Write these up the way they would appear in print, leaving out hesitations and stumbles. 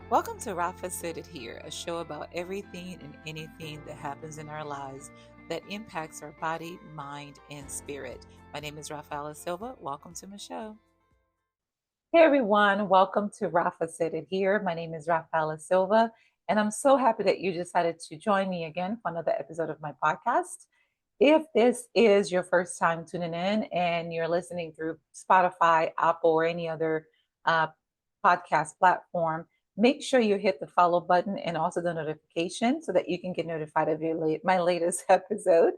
Welcome to Rafa Said It Here, a show about everything and anything that happens in our lives that impacts our body, mind, and spirit. My name is Rafaela Silva. Welcome to my show. Hey everyone, welcome to Rafa Said It Here. My name is Rafaela Silva, and I'm so happy that you decided to join me again for another episode of my podcast. If this is your first time tuning in and you're listening through Spotify, Apple, or any other uh, podcast platform, make sure you hit the follow button and also the notification so that you can get notified of my latest episode.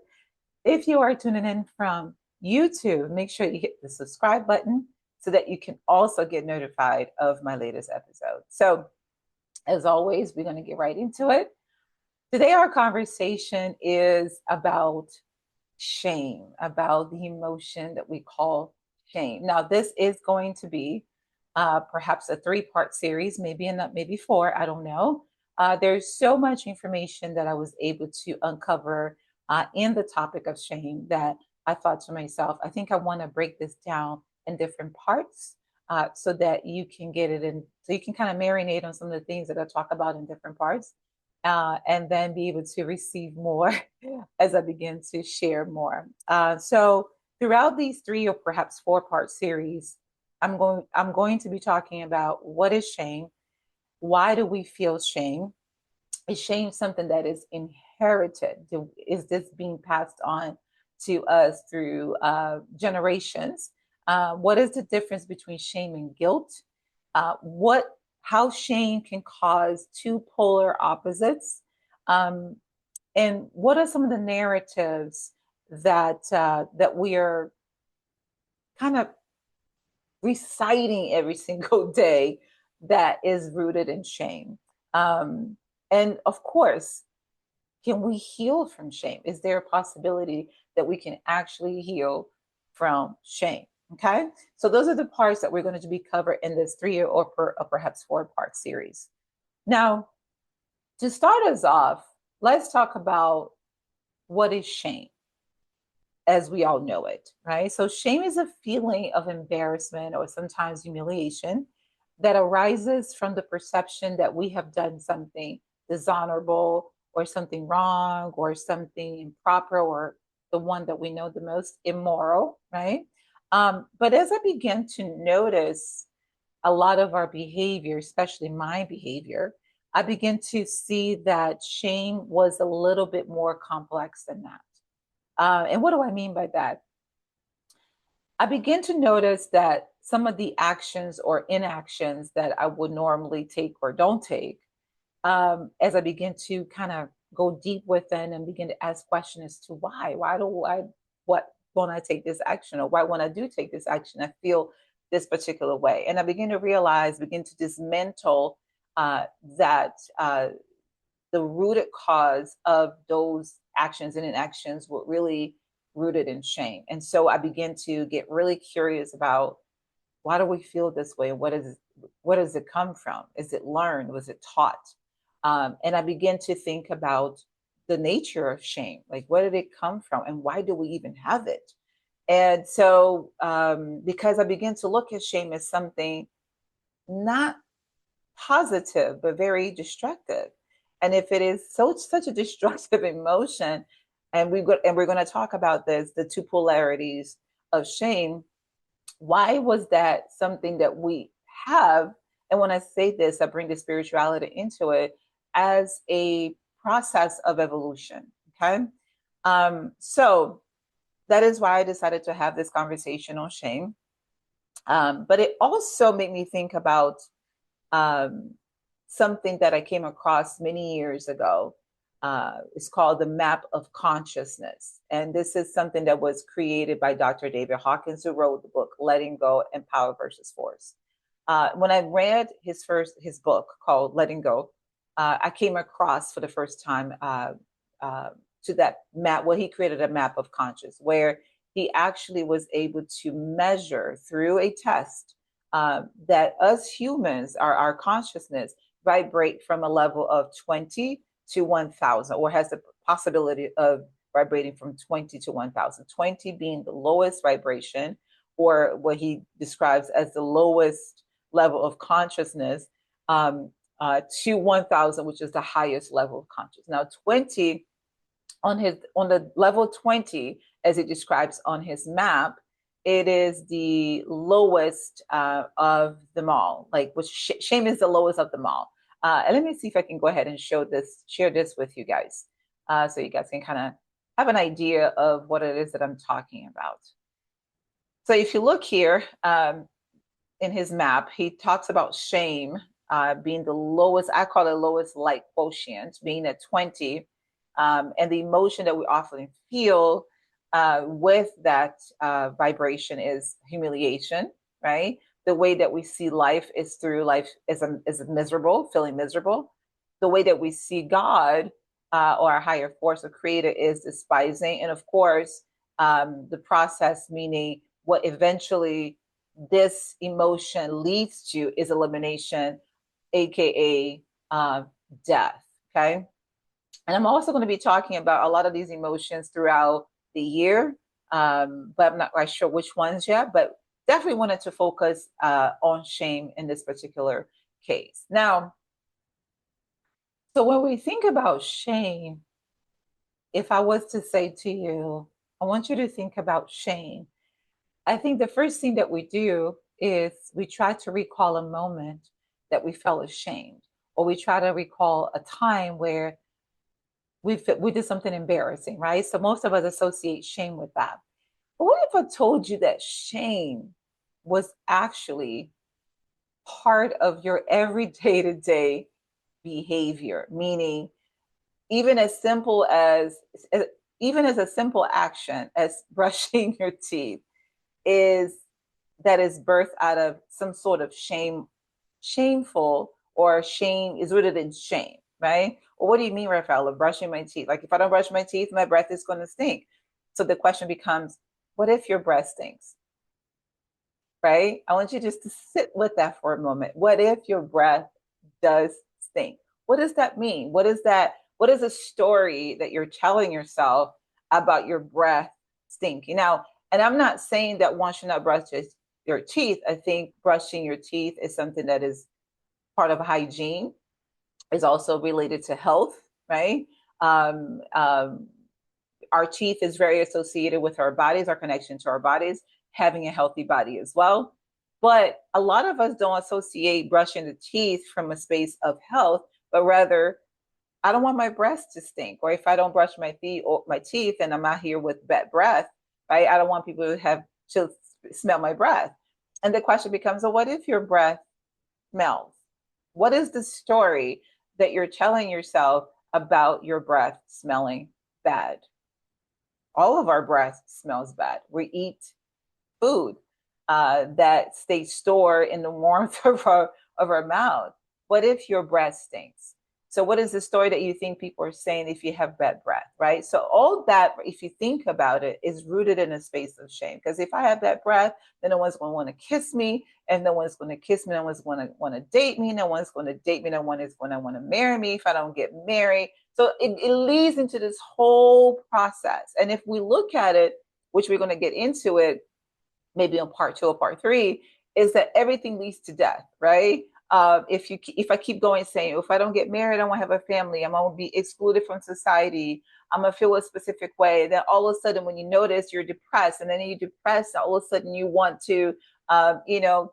If you are tuning in from YouTube, make sure you hit the subscribe button so that you can also get notified of my latest episode. So, as always, we're going to get right into it. Today, our conversation is about shame, about the emotion that we call shame. Now, this is going to be perhaps a three-part series, maybe four, I don't know. There's so much information that I was able to uncover in the topic of shame that I thought to myself, I think I want to break this down in different parts so that you can get it in, so you can kind of marinate on some of the things that I talk about in different parts. And then be able to receive more as I begin to share more. So throughout these three or perhaps four-part series, I'm going to be talking about what is shame, why do we feel shame? Is shame something that is inherited? Is this being passed on to us through generations? What is the difference between shame and guilt? What how shame can cause two polar opposites, um, and what are some of the narratives that we are kind of reciting every single day that is rooted in shame. Um, and of course, can we heal from shame? Is there a possibility that we can actually heal from shame? Okay, so those are the parts that we're going to be covered in this or perhaps four-part series. Now, to start us off, let's talk about what is shame as we all know it, right? So, shame is a feeling of embarrassment or sometimes humiliation that arises from the perception that we have done something dishonorable or something wrong or something improper or the one that we know the most immoral, right? But as I began to notice a lot of our behavior, especially my behavior, I began to see that shame was a little bit more complex than that. And what do I mean by that? I begin to notice that some of the actions or inactions that I would normally take or don't take, as I begin to kind of go deep within and begin to ask questions as to why. What when I take this action, or why when I do take this action, I feel this particular way. And I begin to realize, begin to dismantle that the rooted cause of those actions and inactions were really rooted in shame. And so I began to get really curious about, why do we feel this way? What does it come from? Is it learned? Was it taught? And I began to think about the nature of shame. Like, where did it come from? And why do we even have it? And so, because I began to look at shame as something not positive, but very destructive. And if it is such a destructive emotion, and we're going to talk about this, the two polarities of shame, why was that something that we have? And when I say this, I bring the spirituality into it as a process of evolution. Okay. So that is why I decided to have this conversation on shame. But it also made me think about um, something that I came across many years ago. It's called the map of consciousness. And this is something that was created by Dr. David Hawkins, who wrote the book Letting Go and Power versus Force. When I read his book called Letting Go, I came across for the first time to that map. Well, he created a map of conscious where he actually was able to measure through a test that us humans, our consciousness, vibrate from a level of 20 to 1,000, or has the possibility of vibrating from 20 to 1,000. 20 being the lowest vibration, or what he describes as the lowest level of consciousness, to 1,000, which is the highest level of consciousness. Now, 20 on the level 20, as it describes on his map, it is the lowest of them all. Like, which shame is the lowest of them all. And let me see if I can go ahead and share this with you guys, so you guys can kind of have an idea of what it is that I'm talking about. So if you look here in his map, he talks about shame being the lowest. I call it lowest light quotient, being at 20. And the emotion that we often feel with that vibration is humiliation, right? The way that we see life is through life is miserable, feeling miserable. The way that we see God or our higher force or creator is despising. And of course, the process, meaning what eventually this emotion leads to, is elimination, aka death. Okay. And I'm also going to be talking about a lot of these emotions throughout the year, but I'm not quite sure which ones yet, but definitely wanted to focus on shame in this particular case. Now, so when we think about shame, if I was to say to you, I want you to think about shame, I think the first thing that we do is we try to recall a moment that we felt ashamed, or we try to recall a time where we did something embarrassing, right? So most of us associate shame with that. But what if I told you that shame was actually part of your everyday to day behavior? Meaning, even as simple as even as a simple action as brushing your teeth is that is birthed out of some sort of shameful, or shame is rooted in shame, right? Well, what do you mean, Rafaela, brushing my teeth? Like, if I don't brush my teeth, my breath is going to stink. So the question becomes, what if your breath stinks? Right? I want you just to sit with that for a moment. What if your breath does stink? What does that mean? What is that? What is a story that you're telling yourself about your breath stinking? Now, and I'm not saying that one should not brush your teeth. I think brushing your teeth is something that is part of hygiene, is also related to health, right? Um, um, our teeth is very associated with our bodies, our connection to our bodies, having a healthy body as well. But a lot of us don't associate brushing the teeth from a space of health, but rather, I don't want my breath to stink. Or if I don't brush my teeth and I'm out here with bad breath, right? I don't want people to smell my breath. And the question becomes, well, what if your breath smells? What is the story that you're telling yourself about your breath smelling bad? All of our breath smells bad. We eat food that stays stored in the warmth of our mouth. What if your breath stinks? So what is the story that you think people are saying if you have bad breath, right? So all that, if you think about it, is rooted in a space of shame. Because if I have bad breath, then no one's going to want to kiss me, and no one's going to kiss me, no one's going to want to date me, no one's going to date me, no one is going to want to marry me if I don't get married. So it leads into this whole process. And if we look at it, which we're going to get into it maybe on part 2 or part 3, is that everything leads to death, right? If I keep going saying, if I don't get married, I won't have a family, I'm gonna be excluded from society, I'm gonna feel a specific way. Then all of a sudden, when you notice, you're depressed, and then you're depressed, all of a sudden you want to,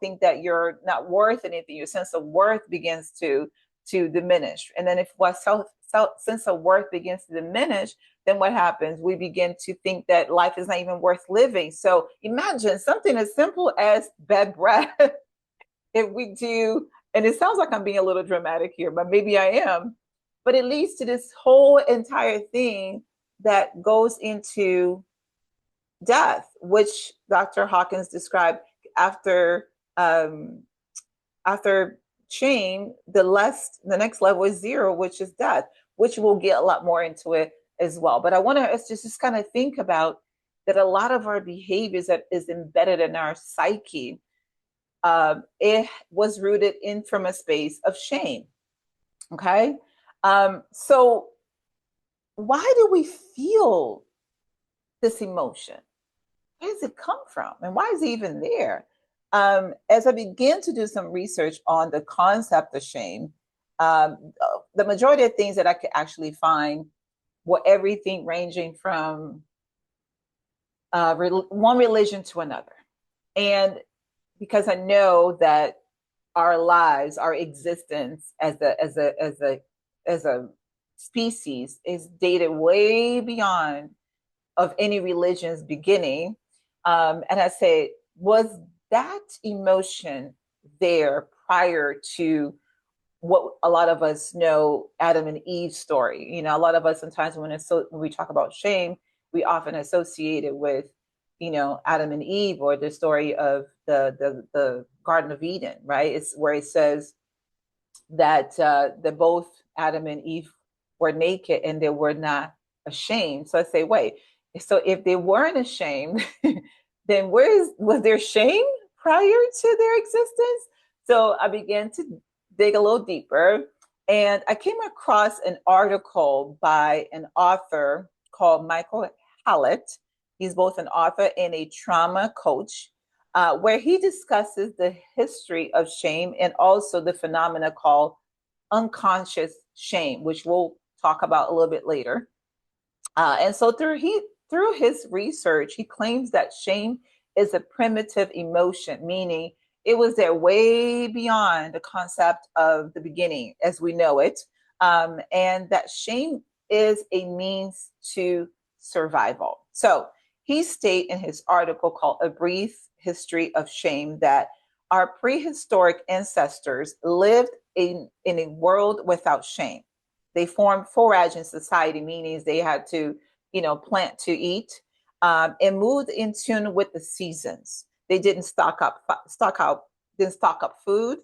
think that you're not worth anything. Your sense of worth begins to diminish, and then if what sense of worth begins to diminish, then what happens? We begin to think that life is not even worth living. So imagine something as simple as bad breath. If we do, and it sounds like I'm being a little dramatic here, but maybe I am, but it leads to this whole entire thing that goes into death, which Dr. Hawkins described after after shame, the next level is 0, which is death, which we'll get a lot more into it as well. But I want to just kind of think about that a lot of our behaviors that is embedded in our psyche, it was rooted in from a space of shame. Okay. So why do we feel this emotion? Where does it come from? And why is it even there? As I began to do some research on the concept of shame, The majority of things that I could actually find were everything ranging from one religion to another. And because I know that our lives, our existence as a species is dated way beyond of any religion's beginning. And I say, was that emotion there prior to what a lot of us know Adam and Eve's story? You know, a lot of us sometimes when we talk about shame, we often associate it with, you know, Adam and Eve or the story of the Garden of Eden, right? It's where it says that both Adam and Eve were naked and they were not ashamed. So I say, wait, so if they weren't ashamed, then was there shame prior to their existence? So I began to dig a little deeper, and I came across an article by an author called Michael Hallett. He's both an author and a trauma coach, where he discusses the history of shame and also the phenomena called unconscious shame, which we'll talk about a little bit later. And so through his research, he claims that shame is a primitive emotion, meaning it was there way beyond the concept of the beginning as we know it, and that shame is a means to survival. So he states in his article called A Brief History of Shame that our prehistoric ancestors lived in a world without shame. They formed foraging society, meaning they had to, you know, plant to eat, and moved in tune with the seasons. They didn't stock up food,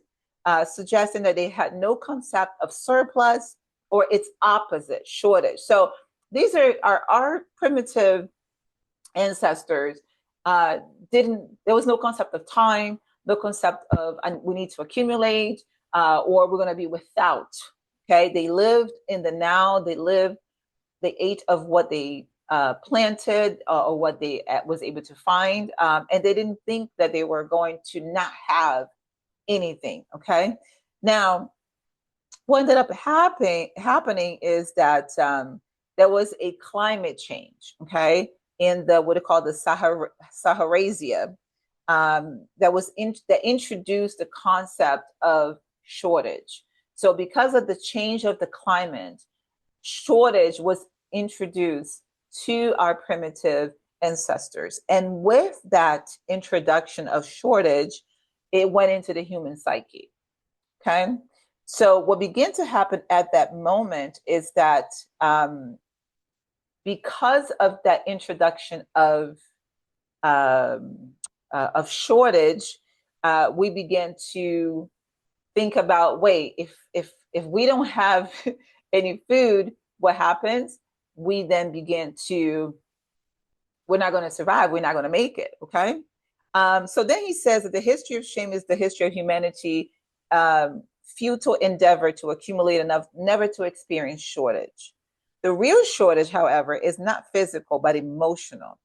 suggesting that they had no concept of surplus or its opposite, shortage. So these are our primitive ancestors. Didn't There was no concept of time, no concept of we need to accumulate, or we're going to be without. Okay, they lived in the now. They ate of what they planted, or what they was able to find, and they didn't think that they were going to not have anything. Okay, now what ended up happening is that there was a climate change. Okay, in the what they call the Saharasia, that introduced the concept of shortage. So because of the change of the climate, shortage was introduced to our primitive ancestors. And with that introduction of shortage, it went into the human psyche. Okay. So what began to happen at that moment is that because of that introduction of shortage, we began to think about, wait, if we don't have any food, what happens? We then begin to, we're not going to survive. We're not going to make it. Okay. So then he says that the history of shame is the history of humanity, futile endeavor to accumulate enough, never to experience shortage. The real shortage, however, is not physical, but emotional.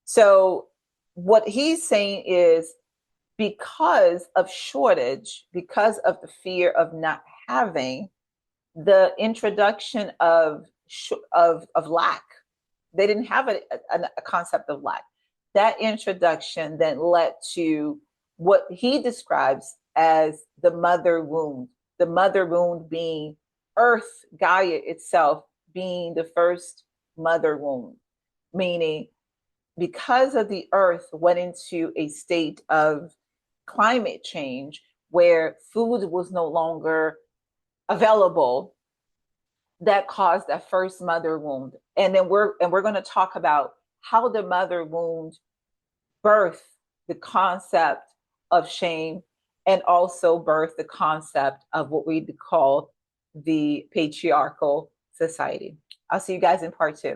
So what he's saying is, because of shortage, because of the fear of not having, the introduction of lack. They didn't have a concept of lack. That introduction then led to what he describes as the mother wound. The mother wound being Earth, Gaia itself, being the first mother wound, meaning because of the Earth went into a state of climate change where food was no longer available, that caused that first mother wound. And then we're going to talk about how the mother wound birthed the concept of shame, and also birthed the concept of what we call the patriarchal society. I'll see you guys in part 2.